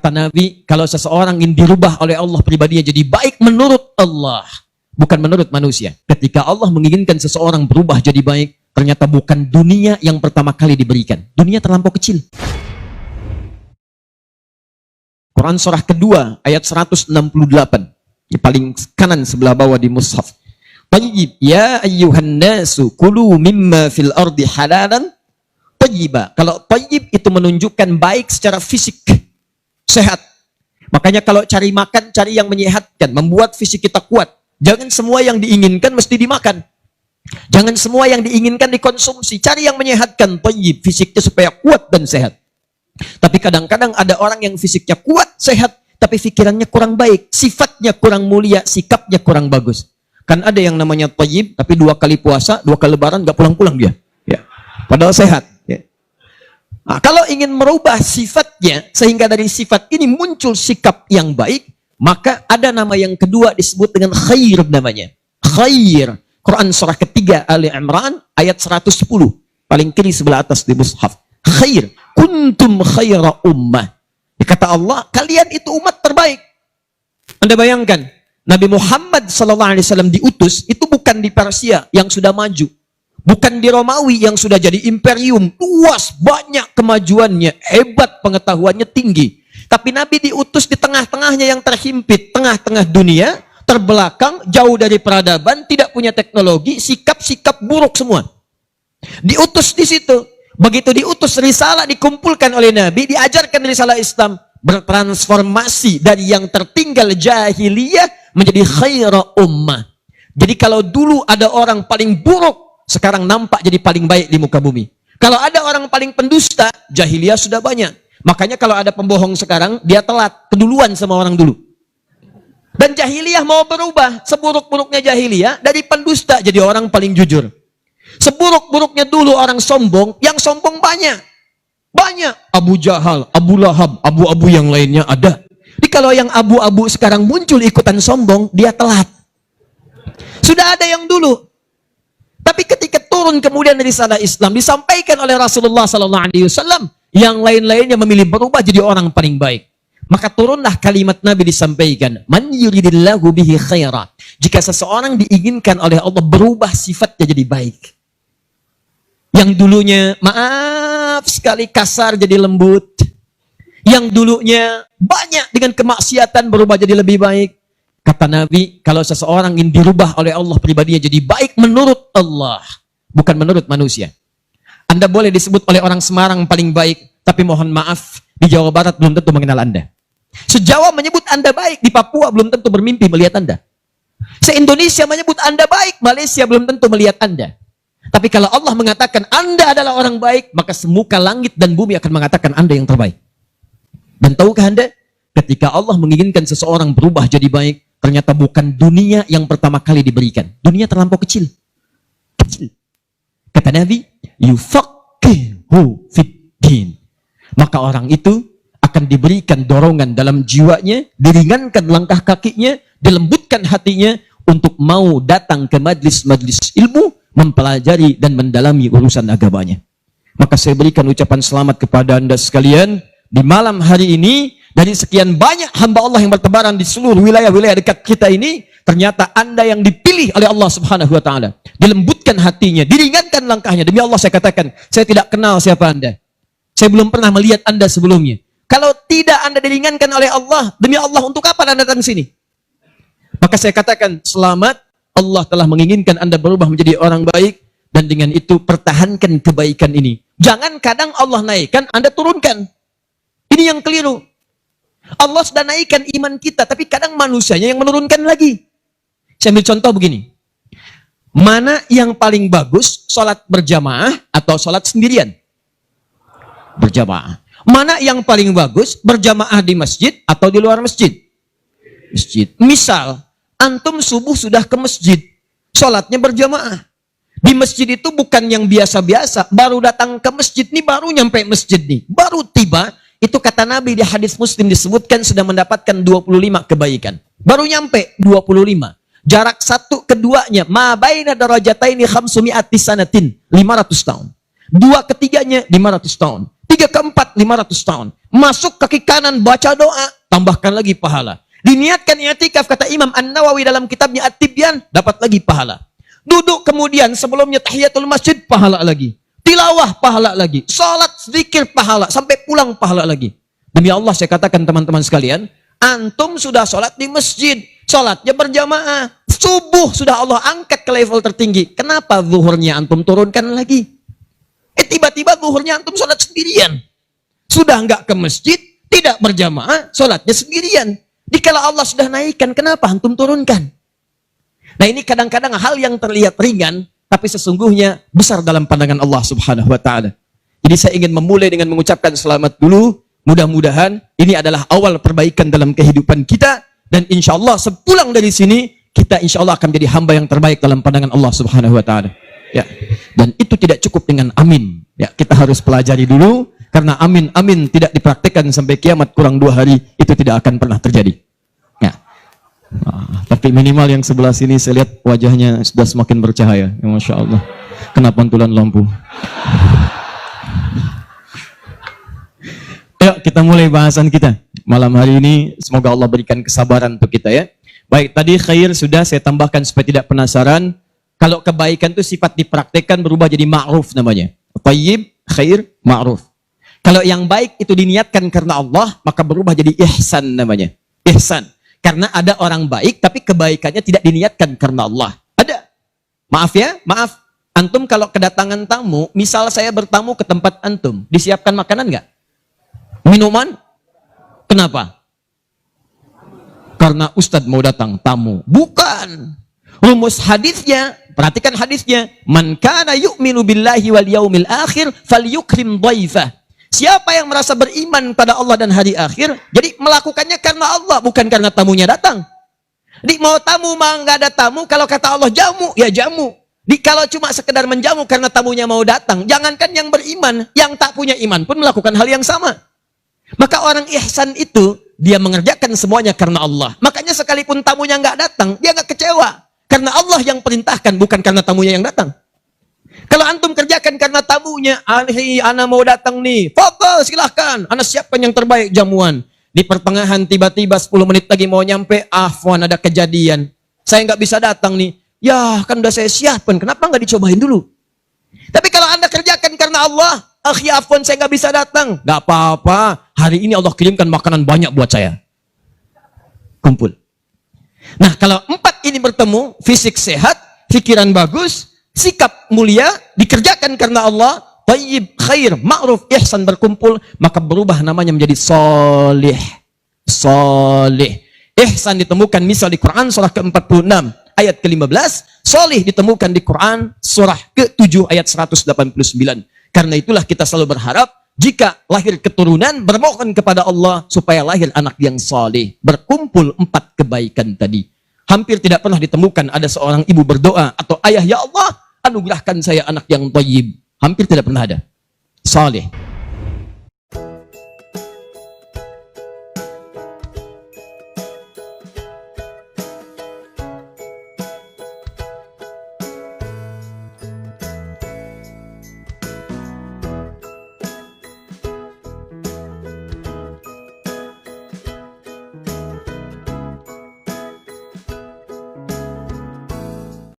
Kata Nabi, kalau seseorang ingin dirubah oleh Allah pribadinya jadi baik menurut Allah, bukan menurut manusia. Ketika Allah menginginkan seseorang berubah jadi baik, ternyata bukan dunia yang pertama kali diberikan. Dunia terlampau kecil. Quran surah kedua ayat 168. Di paling kanan sebelah bawah di mushaf. Tayyib ya ayyuhan nasu kulu mimma fil ardi halalan tayyiba. Kalau tayyib itu menunjukkan baik secara fisik, sehat. Makanya kalau cari makan, cari yang menyehatkan, membuat fisik kita kuat. Jangan semua yang diinginkan mesti dimakan. Jangan semua yang diinginkan dikonsumsi. Cari yang menyehatkan, tayyib, fisiknya supaya kuat dan sehat. Tapi kadang-kadang ada orang yang fisiknya kuat, sehat, tapi pikirannya kurang baik, sifatnya kurang mulia, sikapnya kurang bagus. Kan ada yang namanya tayyib, tapi 2 kali puasa, 2 kali lebaran, gak pulang-pulang dia. Ya. Padahal sehat. Ya. Nah, kalau ingin merubah sifatnya, sehingga dari sifat ini muncul sikap yang baik, maka ada nama yang kedua disebut dengan khair namanya. Khair. Quran surah ketiga Ali Imran ayat 110. Paling kiri sebelah atas di mushaf. Khair. Kuntum khaira ummah. Kata Allah, kalian itu umat terbaik. Anda bayangkan, Nabi Muhammad SAW diutus, itu bukan di Persia yang sudah maju. Bukan di Romawi yang sudah jadi imperium, luas, banyak kemajuannya, hebat pengetahuannya tinggi. Tapi Nabi diutus di tengah-tengahnya yang terhimpit, tengah-tengah dunia, terbelakang, jauh dari peradaban, tidak punya teknologi, sikap-sikap buruk semua. Diutus di situ. Begitu diutus, risalah dikumpulkan oleh Nabi, diajarkan risalah Islam, bertransformasi dari yang tertinggal jahiliyah menjadi khaira ummah. Jadi kalau dulu ada orang paling buruk, sekarang nampak jadi paling baik di muka bumi. Kalau ada orang paling pendusta, jahiliyah sudah banyak. Makanya kalau ada pembohong sekarang, dia telat, keduluan sama orang dulu. Dan jahiliyah mau berubah, seburuk-buruknya jahiliyah, dari pendusta jadi orang paling jujur. Seburuk-buruknya dulu orang sombong, yang sombong banyak. Banyak. Abu Jahal, Abu Lahab, abu-abu yang lainnya ada. Jadi kalau yang abu-abu sekarang muncul ikutan sombong, dia telat. Sudah ada yang dulu. Tapi ketika turun kemudian risalah Islam disampaikan oleh Rasulullah SAW, yang lain-lainnya memilih berubah jadi orang paling baik. Maka turunlah kalimat Nabi disampaikan, man yuridillahu bihi khaira. Jika seseorang diinginkan oleh Allah berubah sifatnya jadi baik. Yang dulunya maaf sekali kasar jadi lembut. Yang dulunya banyak dengan kemaksiatan berubah jadi lebih baik. Kata Nabi, kalau seseorang ingin dirubah oleh Allah pribadinya jadi baik menurut Allah, bukan menurut manusia. Anda boleh disebut oleh orang Semarang paling baik, tapi mohon maaf, di Jawa Barat belum tentu mengenal Anda. Se-Jawa menyebut Anda baik, di Papua belum tentu bermimpi melihat Anda. Se-Indonesia menyebut Anda baik, Malaysia belum tentu melihat Anda. Tapi kalau Allah mengatakan Anda adalah orang baik, maka semuka langit dan bumi akan mengatakan Anda yang terbaik. Dan tahukah Anda, ketika Allah menginginkan seseorang berubah jadi baik, ternyata bukan dunia yang pertama kali diberikan. Dunia terlampau kecil. Kecil. Kata Nabi, yufaqihu fiddin. Maka orang itu akan diberikan dorongan dalam jiwanya, diringankan langkah kakinya, dilembutkan hatinya untuk mau datang ke majlis-majlis ilmu, mempelajari dan mendalami urusan agamanya. Maka saya berikan ucapan selamat kepada Anda sekalian di malam hari ini. Dari sekian banyak hamba Allah yang bertebaran di seluruh wilayah-wilayah dekat kita ini, ternyata Anda yang dipilih oleh Allah Subhanahu wa taala. Dilembutkan hatinya, diringankan langkahnya. Demi Allah saya katakan, saya tidak kenal siapa Anda. Saya belum pernah melihat Anda sebelumnya. Kalau tidak Anda diringankan oleh Allah, demi Allah untuk apa Anda datang sini? Maka saya katakan, selamat, Allah telah menginginkan Anda berubah menjadi orang baik, dan dengan itu pertahankan kebaikan ini. Jangan kadang Allah naikkan, Anda turunkan. Ini yang keliru. Allah sudah naikkan iman kita, tapi kadang manusianya yang menurunkan lagi. Saya ambil contoh begini. Mana yang paling bagus, sholat berjamaah atau sholat sendirian? Berjamaah. Mana yang paling bagus, berjamaah di masjid atau di luar masjid? Masjid. Misal, antum subuh sudah ke masjid, sholatnya berjamaah. Di masjid itu bukan yang biasa-biasa, baru datang ke masjid nih, baru nyampe masjid nih, baru tiba. Itu kata Nabi di hadis Muslim disebutkan sudah mendapatkan 25 kebaikan. Baru nyampe 25. Jarak satu keduanya, ma baina darajataini khamsumi'ati sanatin, 500 tahun. Dua ketiganya 500 tahun. Tiga keempat 500 tahun. Masuk kaki kanan baca doa, tambahkan lagi pahala. Diniatkan i'tikaf kata Imam An-Nawawi dalam kitabnya At-Tibyan, dapat lagi pahala. Duduk kemudian sebelumnya tahiyatul masjid, pahala lagi. Tilawah, pahala lagi. Salat, zikir, pahala. Sampai pulang, pahala lagi. Demi Allah saya katakan teman-teman sekalian, antum sudah salat di masjid, salatnya berjamaah. Subuh sudah Allah angkat ke level tertinggi. Kenapa zuhurnya antum turunkan lagi? Tiba-tiba zuhurnya antum salat sendirian. Sudah enggak ke masjid, tidak berjamaah, salatnya sendirian. Dikala Allah sudah naikkan, kenapa antum turunkan? Nah ini kadang-kadang hal yang terlihat ringan, tapi sesungguhnya besar dalam pandangan Allah subhanahu wa ta'ala. Jadi saya ingin memulai dengan mengucapkan selamat dulu. Mudah-mudahan ini adalah awal perbaikan dalam kehidupan kita. Dan insya Allah sepulang dari sini, kita insya Allah akan menjadi hamba yang terbaik dalam pandangan Allah subhanahu wa ta'ala. Ya. Dan itu tidak cukup dengan amin. Ya, kita harus pelajari dulu. Karena amin tidak dipraktikkan sampai kiamat kurang 2 hari, itu tidak akan pernah terjadi. Ya. Tapi minimal yang sebelah sini saya lihat wajahnya sudah semakin bercahaya. Ya, Masya Allah. Kena pantulan lampu. Ayo kita mulai bahasan kita. Malam hari ini semoga Allah berikan kesabaran untuk kita ya. Baik, tadi khair sudah saya tambahkan supaya tidak penasaran. Kalau kebaikan itu sifat dipraktikkan berubah jadi ma'ruf namanya. Thayyib, khair, ma'ruf. Kalau yang baik itu diniatkan karena Allah, maka berubah jadi ihsan namanya. Ihsan. Karena ada orang baik, tapi kebaikannya tidak diniatkan karena Allah. Ada. Maaf ya, maaf. Antum kalau kedatangan tamu, misal saya bertamu ke tempat antum, disiapkan makanan nggak? Minuman? Kenapa? Karena Ustadz mau datang, tamu. Bukan. Rumus hadisnya, perhatikan hadisnya. Man kana yu'minu billahi wal yaumil akhir, falyukrim dhaifah. Siapa yang merasa beriman pada Allah dan hari akhir, jadi melakukannya karena Allah, bukan karena tamunya datang. Jadi mau tamu, mau nggak ada tamu, kalau kata Allah jamu, ya jamu. Jadi kalau cuma sekedar menjamu karena tamunya mau datang, jangankan yang beriman, yang tak punya iman pun melakukan hal yang sama. Maka orang ihsan itu, dia mengerjakan semuanya karena Allah. Makanya sekalipun tamunya nggak datang, dia nggak kecewa. Karena Allah yang perintahkan, bukan karena tamunya yang datang. Kalau antum kerjakan karena tamunya, ana mau datang nih, fokus silahkan, ana siapkan yang terbaik jamuan. Di pertengahan tiba-tiba 10 menit lagi mau nyampe, afwan ada kejadian. Saya nggak bisa datang nih. Ya kan udah saya siapkan, kenapa nggak dicobain dulu? Tapi kalau anda kerjakan karena Allah, afwan saya nggak bisa datang. Nggak apa-apa, hari ini Allah kirimkan makanan banyak buat saya. Kumpul. Nah kalau 4 ini bertemu, fisik sehat, pikiran bagus, sikap mulia, dikerjakan karena Allah, thayyib, khair, ma'ruf, ihsan berkumpul, maka berubah namanya menjadi salih. Salih. Ihsan ditemukan misal di Quran surah ke-46 ayat ke-15, salih ditemukan di Quran surah ke-7 ayat 189. Karena itulah kita selalu berharap jika lahir keturunan bermohon kepada Allah supaya lahir anak yang salih. Berkumpul 4 kebaikan tadi. Hampir tidak pernah ditemukan ada seorang ibu berdoa atau ayah, ya Allah, anugerahkan saya anak yang thayyib. Hampir tidak pernah ada. Saleh.